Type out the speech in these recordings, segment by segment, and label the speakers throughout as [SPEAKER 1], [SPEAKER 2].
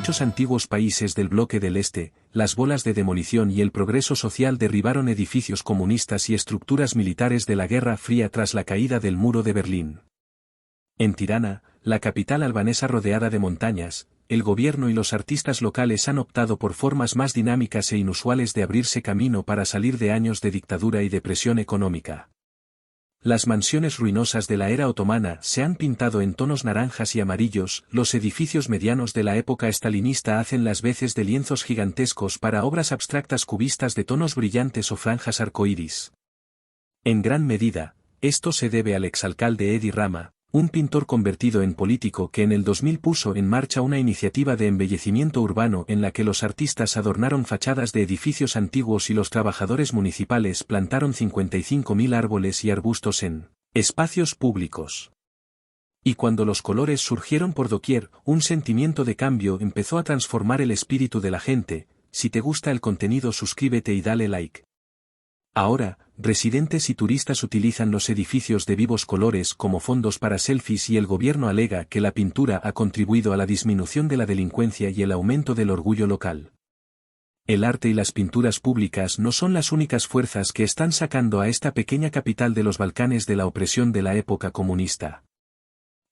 [SPEAKER 1] muchos antiguos países del bloque del Este, las bolas de demolición y el progreso social derribaron edificios comunistas y estructuras militares de la Guerra Fría tras la caída del muro de Berlín. En Tirana, la capital albanesa rodeada de montañas, el gobierno y los artistas locales han optado por formas más dinámicas e inusuales de abrirse camino para salir de años de dictadura y depresión económica. Las mansiones ruinosas de la era otomana se han pintado en tonos naranjas y amarillos, los edificios medianos de la época estalinista hacen las veces de lienzos gigantescos para obras abstractas cubistas de tonos brillantes o franjas arcoíris. En gran medida, esto se debe al exalcalde Edi Rama, un pintor convertido en político que en el 2000 puso en marcha una iniciativa de embellecimiento urbano en la que los artistas adornaron fachadas de edificios antiguos y los trabajadores municipales plantaron 55.000 árboles y arbustos en espacios públicos. Y cuando los colores surgieron por doquier, un sentimiento de cambio empezó a transformar el espíritu de la gente. Si te gusta el contenido, suscríbete y dale like. Ahora, residentes y turistas utilizan los edificios de vivos colores como fondos para selfies y el gobierno alega que la pintura ha contribuido a la disminución de la delincuencia y el aumento del orgullo local. El arte y las pinturas públicas no son las únicas fuerzas que están sacando a esta pequeña capital de los Balcanes de la opresión de la época comunista.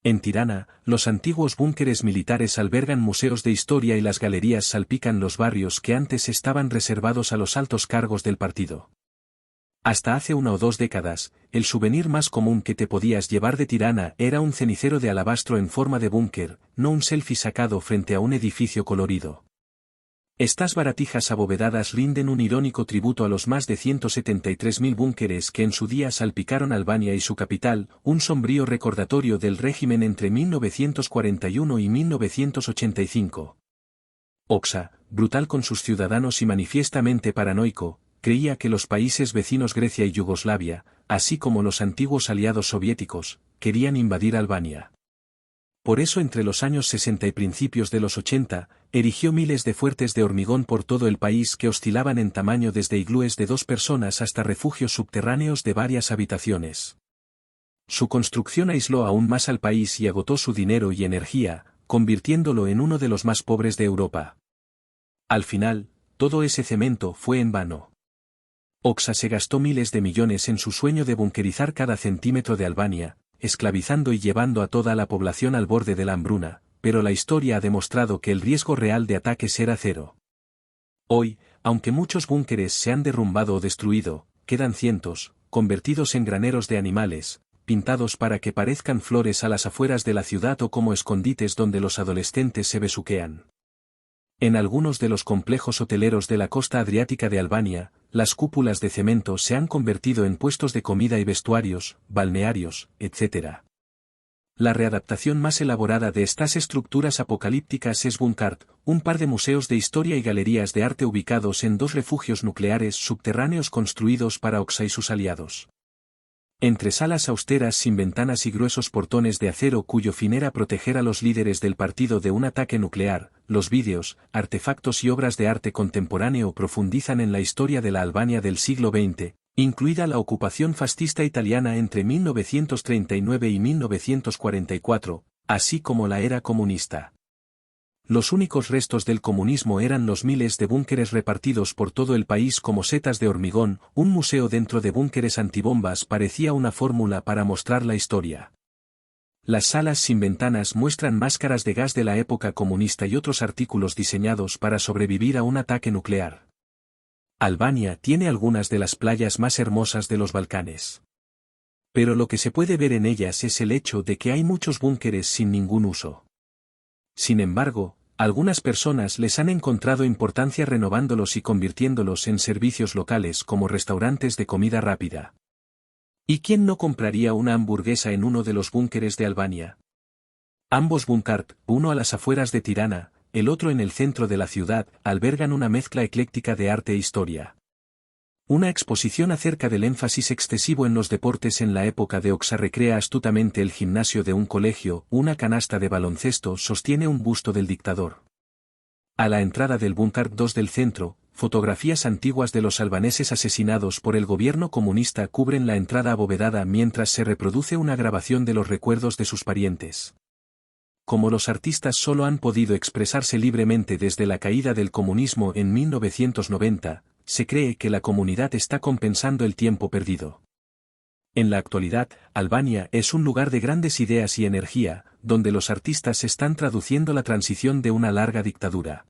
[SPEAKER 1] En Tirana, los antiguos búnkeres militares albergan museos de historia y las galerías salpican los barrios que antes estaban reservados a los altos cargos del partido. Hasta hace 1 o 2 décadas, el souvenir más común que te podías llevar de Tirana era un cenicero de alabastro en forma de búnker, no un selfie sacado frente a un edificio colorido. Estas baratijas abovedadas rinden un irónico tributo a los más de 173.000 búnkeres que en su día salpicaron Albania y su capital, un sombrío recordatorio del régimen entre 1941 y 1985. Oxa, brutal con sus ciudadanos y manifiestamente paranoico, creía que los países vecinos Grecia y Yugoslavia, así como los antiguos aliados soviéticos, querían invadir Albania. Por eso entre los años 60 y principios de los 80, erigió miles de fuertes de hormigón por todo el país que oscilaban en tamaño desde iglúes de 2 personas hasta refugios subterráneos de varias habitaciones. Su construcción aisló aún más al país y agotó su dinero y energía, convirtiéndolo en uno de los más pobres de Europa. Al final, todo ese cemento fue en vano. Oxa se gastó miles de millones en su sueño de bunkerizar cada centímetro de Albania, esclavizando y llevando a toda la población al borde de la hambruna, pero la historia ha demostrado que el riesgo real de ataques era cero. Hoy, aunque muchos búnkeres se han derrumbado o destruido, quedan cientos, convertidos en graneros de animales, pintados para que parezcan flores a las afueras de la ciudad o como escondites donde los adolescentes se besuquean. En algunos de los complejos hoteleros de la costa adriática de Albania, las cúpulas de cemento se han convertido en puestos de comida y vestuarios, balnearios, etc. La readaptación más elaborada de estas estructuras apocalípticas es Bunkart, un par de museos de historia y galerías de arte ubicados en 2 refugios nucleares subterráneos construidos para Oxa y sus aliados. Entre salas austeras sin ventanas y gruesos portones de acero cuyo fin era proteger a los líderes del partido de un ataque nuclear, los vídeos, artefactos y obras de arte contemporáneo profundizan en la historia de la Albania del siglo XX, incluida la ocupación fascista italiana entre 1939 y 1944, así como la era comunista. Los únicos restos del comunismo eran los miles de búnkeres repartidos por todo el país como setas de hormigón. Un museo dentro de búnkeres antibombas parecía una fórmula para mostrar la historia. Las salas sin ventanas muestran máscaras de gas de la época comunista y otros artículos diseñados para sobrevivir a un ataque nuclear. Albania tiene algunas de las playas más hermosas de los Balcanes. Pero lo que se puede ver en ellas es el hecho de que hay muchos búnkeres sin ningún uso. Sin embargo, algunas personas les han encontrado importancia renovándolos y convirtiéndolos en servicios locales como restaurantes de comida rápida. ¿Y quién no compraría una hamburguesa en uno de los búnkeres de Albania? Ambos Bunkart, uno a las afueras de Tirana, el otro en el centro de la ciudad, albergan una mezcla ecléctica de arte e historia. Una exposición acerca del énfasis excesivo en los deportes en la época de Oxa recrea astutamente el gimnasio de un colegio, una canasta de baloncesto sostiene un busto del dictador. A la entrada del Bunkart 2 del centro, fotografías antiguas de los albaneses asesinados por el gobierno comunista cubren la entrada abovedada mientras se reproduce una grabación de los recuerdos de sus parientes. como los artistas solo han podido expresarse libremente desde la caída del comunismo en 1990, se cree que la comunidad está compensando el tiempo perdido. En la actualidad, Albania es un lugar de grandes ideas y energía, donde los artistas están traduciendo la transición de una larga dictadura.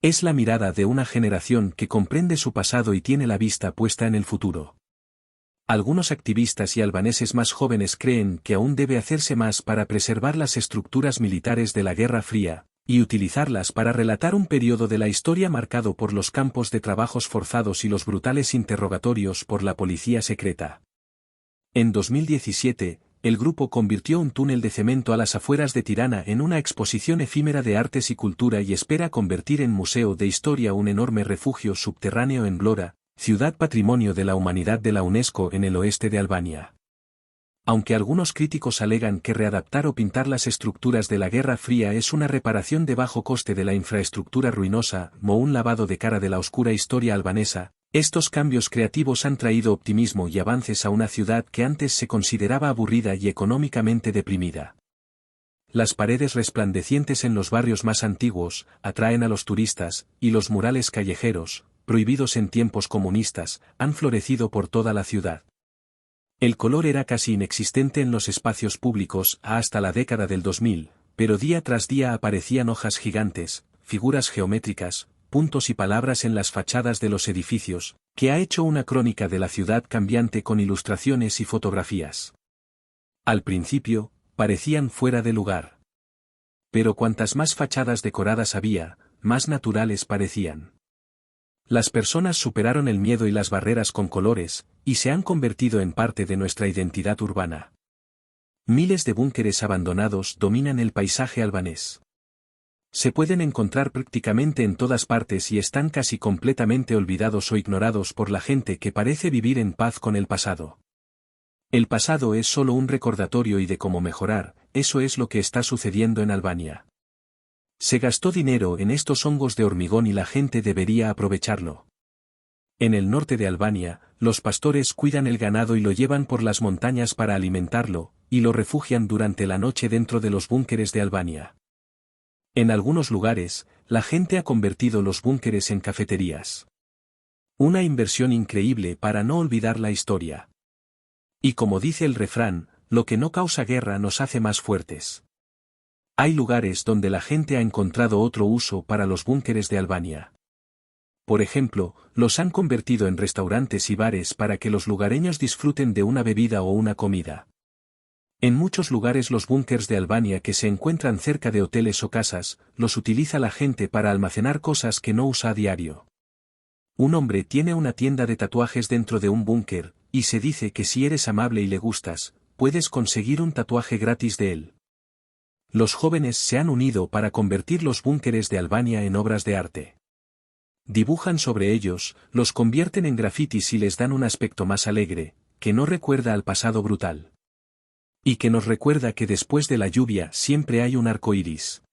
[SPEAKER 1] Es la mirada de una generación que comprende su pasado y tiene la vista puesta en el futuro. Algunos activistas y albaneses más jóvenes creen que aún debe hacerse más para preservar las estructuras militares de la Guerra Fría, y utilizarlas para relatar un periodo de la historia marcado por los campos de trabajos forzados y los brutales interrogatorios por la policía secreta. En 2017, el grupo convirtió un túnel de cemento a las afueras de Tirana en una exposición efímera de artes y cultura y espera convertir en museo de historia un enorme refugio subterráneo en Vlora, ciudad patrimonio de la humanidad de la UNESCO en el oeste de Albania. Aunque algunos críticos alegan que readaptar o pintar las estructuras de la Guerra Fría es una reparación de bajo coste de la infraestructura ruinosa, o un lavado de cara de la oscura historia albanesa, estos cambios creativos han traído optimismo y avances a una ciudad que antes se consideraba aburrida y económicamente deprimida. Las paredes resplandecientes en los barrios más antiguos atraen a los turistas, y los murales callejeros, prohibidos en tiempos comunistas, han florecido por toda la ciudad. El color era casi inexistente en los espacios públicos hasta la década del 2000, pero día tras día aparecían hojas gigantes, figuras geométricas, puntos y palabras en las fachadas de los edificios, que ha hecho una crónica de la ciudad cambiante con ilustraciones y fotografías. Al principio, parecían fuera de lugar. Pero cuantas más fachadas decoradas había, más naturales parecían. Las personas superaron el miedo y las barreras con colores, y se han convertido en parte de nuestra identidad urbana. Miles de búnkeres abandonados dominan el paisaje albanés. Se pueden encontrar prácticamente en todas partes y están casi completamente olvidados o ignorados por la gente que parece vivir en paz con el pasado. El pasado es solo un recordatorio y de cómo mejorar, eso es lo que está sucediendo en Albania. Se gastó dinero en estos hongos de hormigón y la gente debería aprovecharlo. En el norte de Albania, los pastores cuidan el ganado y lo llevan por las montañas para alimentarlo, y lo refugian durante la noche dentro de los búnkeres de Albania. En algunos lugares, la gente ha convertido los búnkeres en cafeterías. Una inversión increíble para no olvidar la historia. Y como dice el refrán, lo que no causa guerra nos hace más fuertes. Hay lugares donde la gente ha encontrado otro uso para los búnkeres de Albania. Por ejemplo, los han convertido en restaurantes y bares para que los lugareños disfruten de una bebida o una comida. En muchos lugares los búnkers de Albania que se encuentran cerca de hoteles o casas, los utiliza la gente para almacenar cosas que no usa a diario. Un hombre tiene una tienda de tatuajes dentro de un búnker, y se dice que si eres amable y le gustas, puedes conseguir un tatuaje gratis de él. Los jóvenes se han unido para convertir los búnkeres de Albania en obras de arte. Dibujan sobre ellos, los convierten en grafitis y les dan un aspecto más alegre, que no recuerda al pasado brutal. Y que nos recuerda que después de la lluvia siempre hay un arco iris.